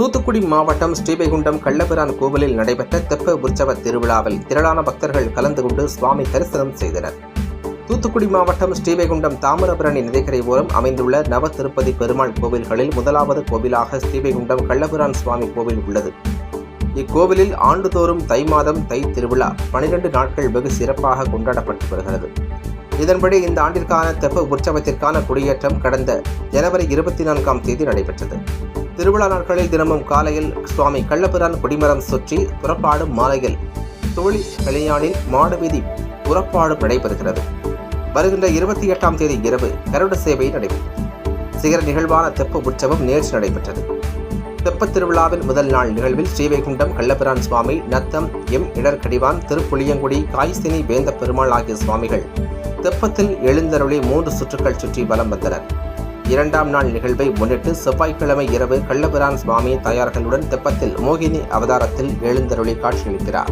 தூத்துக்குடி மாவட்டம் ஸ்ரீவைகுண்டம் கள்ளபிரான் கோவிலில் நடைபெற்ற தெப்ப உற்சவ திருவிழாவில் திரளான பக்தர்கள் கலந்து கொண்டு சுவாமி தரிசனம் செய்தனர். தூத்துக்குடி மாவட்டம் ஸ்ரீவைகுண்டம் தாமிரபரணி நதிக்கரை ஓரம் அமைந்துள்ள நவ திருப்பதி பெருமாள் கோவில்களில் முதலாவது கோவிலாக ஸ்ரீவைகுண்டம் கள்ளபிரான் சுவாமி கோவில் உள்ளது. இக்கோவிலில் ஆண்டுதோறும் தை மாதம் தை திருவிழா 12 நாட்கள் வெகு சிறப்பாக கொண்டாடப்பட்டு வருகிறது. இதன்படி இந்த ஆண்டிற்கான தெப்ப உற்சவத்திற்கான கொடியேற்றம் கடந்த ஜனவரி 24ஆம் தேதி நடைபெற்றது. திருவிழா நாட்களில் தினமும் காலையில் சுவாமி கள்ளபிரான் கொடிமரம் சுற்றி புறப்பாடு, மாலையில் தோழி கல்யாணில் மாடவீதி புறப்பாடு நடைபெறுகிறது. வருகின்ற 28ஆம் தேதி இரவு கருட சேவை நடைபெற்றது. சிகர நிகழ்வான தெப்ப உற்சவம் நேற்று நடைபெற்றது. தெப்ப திருவிழாவில் முதல் நாள் நிகழ்வில் ஸ்ரீவைகுண்டம் கள்ளபிரான் சுவாமி, நத்தம் எம் இடர்கடிவான், திருப்புளியங்குடி, காய்சினி வேந்த பெருமாள் ஆகிய சுவாமிகள் தெப்பத்தில் எழுந்தருளி 3 சுற்றுக்கள் சுற்றி வலம் வந்தனர். 2ஆம் நாள் நிகழ்வை முன்னிட்டு செவ்வாய்க்கிழமை இரவு கள்ளபிரான் சுவாமி தாயார்களுடன் தெப்பத்தில் மோகினி அவதாரத்தில் எழுந்தருளி காட்சியளிக்கிறார்.